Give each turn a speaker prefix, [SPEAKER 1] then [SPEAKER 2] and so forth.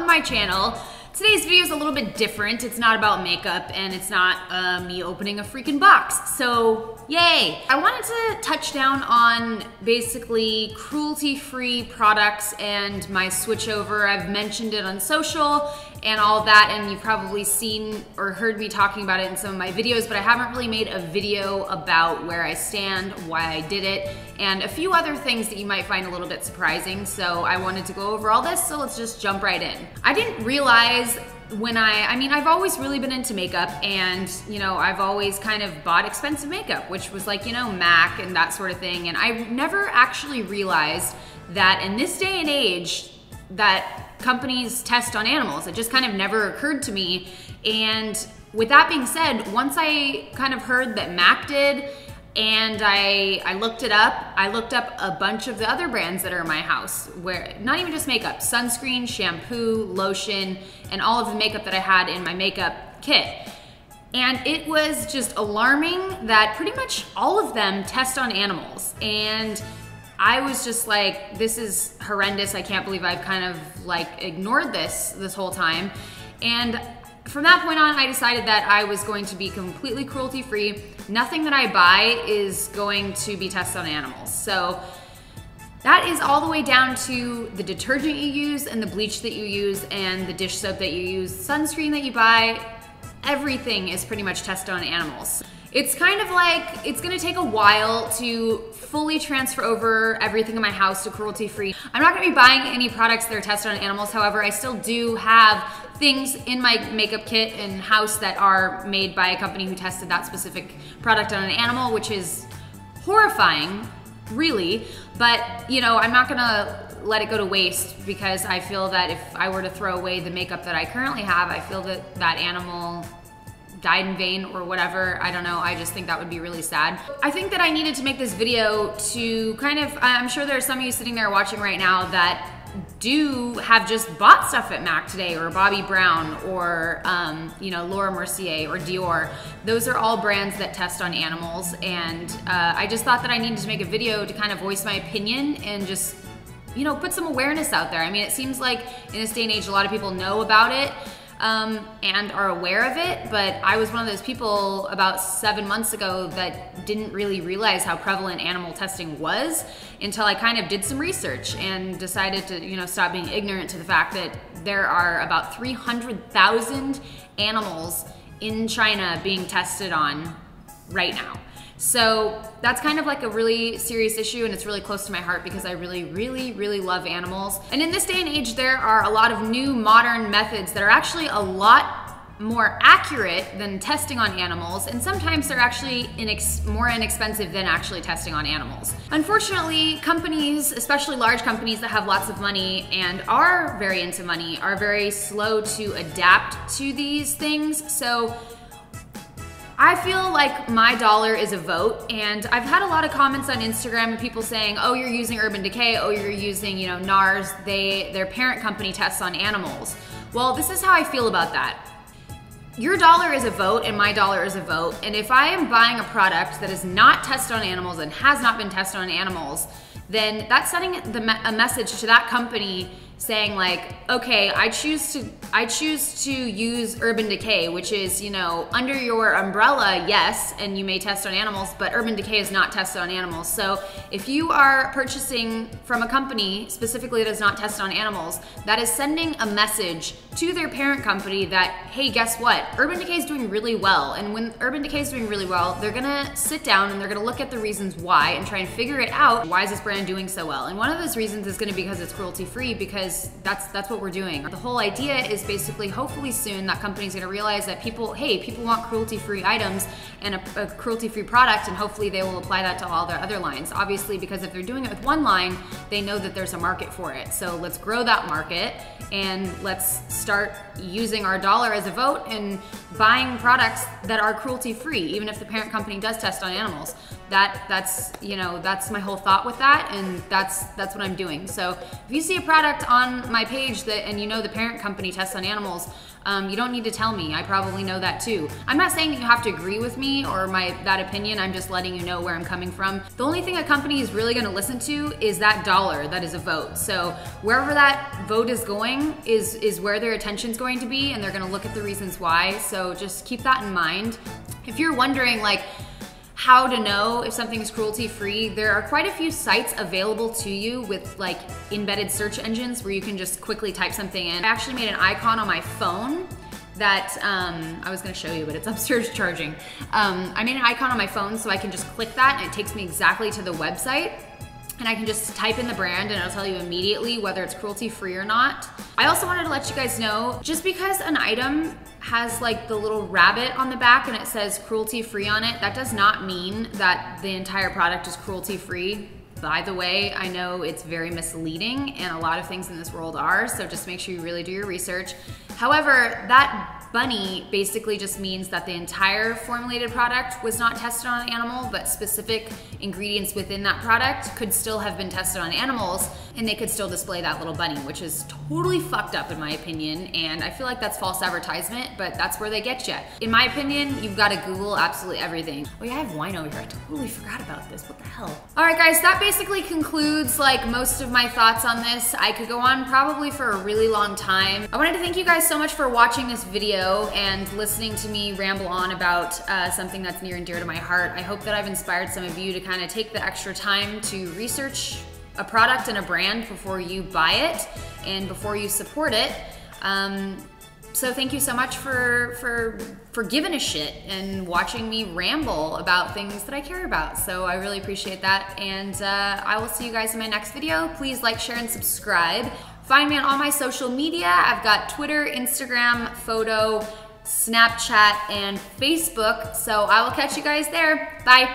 [SPEAKER 1] my channel. Today's video is a little bit different. It's not about makeup and it's not me opening a freaking box. So yay. I wanted to touch down on basically cruelty-free products and my switch over. I've mentioned it on social and all that, and you've probably seen or heard me talking about it in some of my videos, but I haven't really made a video about where I stand, why I did it, and a few other things that you might find a little bit surprising. So I wanted to go over all this, so let's just jump right in. I didn't realize when I mean, I've always really been into makeup, and you know, I've always kind of bought expensive makeup, which was like, you know, MAC and that sort of thing, and I never actually realized that in this day and age that companies test on animals. It just kind of never occurred to me. And with that being said, once I kind of heard that MAC did, and I looked it up, I looked up a bunch of the other brands that are in my house, where not even just makeup, sunscreen, shampoo, lotion, and all of the makeup that I had in my makeup kit. And it was just alarming that pretty much all of them test on animals. And I was just like, this is horrendous. I can't believe I've kind of like ignored this whole time. And from that point on, I decided that I was going to be completely cruelty-free. Nothing that I buy is going to be tested on animals. So that is all the way down to the detergent you use and the bleach that you use and the dish soap that you use, sunscreen that you buy. Everything is pretty much tested on animals. It's kind of like, it's gonna take a while to fully transfer over everything in my house to cruelty-free. I'm not gonna be buying any products that are tested on animals. However, I still do have things in my makeup kit and house that are made by a company who tested that specific product on an animal, which is horrifying, really. But you know, I'm not gonna let it go to waste, because I feel that if I were to throw away the makeup that I currently have, I feel that that animal died in vain or whatever. I don't know. I just think that would be really sad. I think that I needed to make this video to kind of, I'm sure there are some of you sitting there watching right now that do have just bought stuff at MAC today, or Bobbi Brown, or you know, Laura Mercier or Dior. Those are all brands that test on animals, and I just thought that I needed to make a video to kind of voice my opinion and just, you know, put some awareness out there. I mean, it seems like in this day and age, a lot of people know about it and are aware of it, but I was one of those people about 7 months ago that didn't really realize how prevalent animal testing was until I kind of did some research and decided to, you know, stop being ignorant to the fact that there are about 300,000 animals in China being tested on right now. So that's kind of like a really serious issue, and it's really close to my heart because I really, really, really love animals. And in this day and age, there are a lot of new modern methods that are actually a lot more accurate than testing on animals, and sometimes they're actually more inexpensive than actually testing on animals. Unfortunately, companies, especially large companies that have lots of money and are very into money, are very slow to adapt to these things. So I feel like my dollar is a vote, and I've had a lot of comments on Instagram and people saying, oh, you're using Urban Decay, oh, you're using, you know, NARS, their parent company tests on animals. Well, this is how I feel about that. Your dollar is a vote and my dollar is a vote, and if I am buying a product that is not tested on animals and has not been tested on animals, then that's sending a message to that company saying like, okay, I choose to use Urban Decay, which is, you know, under your umbrella, yes, and you may test on animals, but Urban Decay is not tested on animals. So if you are purchasing from a company specifically that is not tested on animals, that is sending a message to their parent company that, hey, guess what? Urban Decay is doing really well. And when Urban Decay is doing really well, they're gonna sit down and they're gonna look at the reasons why and try and figure it out. Why is this brand doing so well? And one of those reasons is gonna be because it's cruelty-free, because that's what we're doing. The whole idea is basically, hopefully soon, that company's gonna realize that people want cruelty-free items and a cruelty-free product, and hopefully they will apply that to all their other lines. Obviously, because if they're doing it with one line, they know that there's a market for it. So let's grow that market, and let's start using our dollar as a vote and buying products that are cruelty-free, even if the parent company does test on animals. That's you know, that's my whole thought with that, and that's what I'm doing. So if you see a product on my page that, and you know the parent company tests on animals, You don't need to tell me, I probably know that too. I'm not saying that you have to agree with me or that opinion, I'm just letting you know where I'm coming from. The only thing a company is really gonna listen to is that dollar that is a vote. So wherever that vote is going is where their attention's going to be, and they're gonna look at the reasons why. So just keep that in mind. If you're wondering like how to know if something's cruelty-free, there are quite a few sites available to you with like embedded search engines where you can just quickly type something in. I actually made an icon on my phone that I was gonna show you, but it's upstairs charging. I made an icon on my phone so I can just click that and it takes me exactly to the website. And I can just type in the brand and it'll tell you immediately whether it's cruelty-free or not. I also wanted to let you guys know, just because an item has like the little rabbit on the back and it says cruelty-free on it, that does not mean that the entire product is cruelty-free. By the way, I know it's very misleading and a lot of things in this world are, so just make sure you really do your research. However, that bunny basically just means that the entire formulated product was not tested on an animal, but specific ingredients within that product could still have been tested on animals and they could still display that little bunny, which is totally fucked up in my opinion. And I feel like that's false advertisement, but that's where they get you. In my opinion, you've got to Google absolutely everything. Oh yeah, I have wine over here. I totally forgot about this. What the hell? All right guys, that basically concludes like most of my thoughts on this. I could go on probably for a really long time. I wanted to thank you guys so much for watching this video and listening to me ramble on about something that's near and dear to my heart. I hope that I've inspired some of you to kind of take the extra time to research a product and a brand before you buy it and before you support it. So thank you so much for giving a shit and watching me ramble about things that I care about. So I really appreciate that, and I will see you guys in my next video. Please like, share, and subscribe. Find me on all my social media. I've got Twitter, Instagram, Phhhoto, Snapchat, and Facebook. So I will catch you guys there. Bye.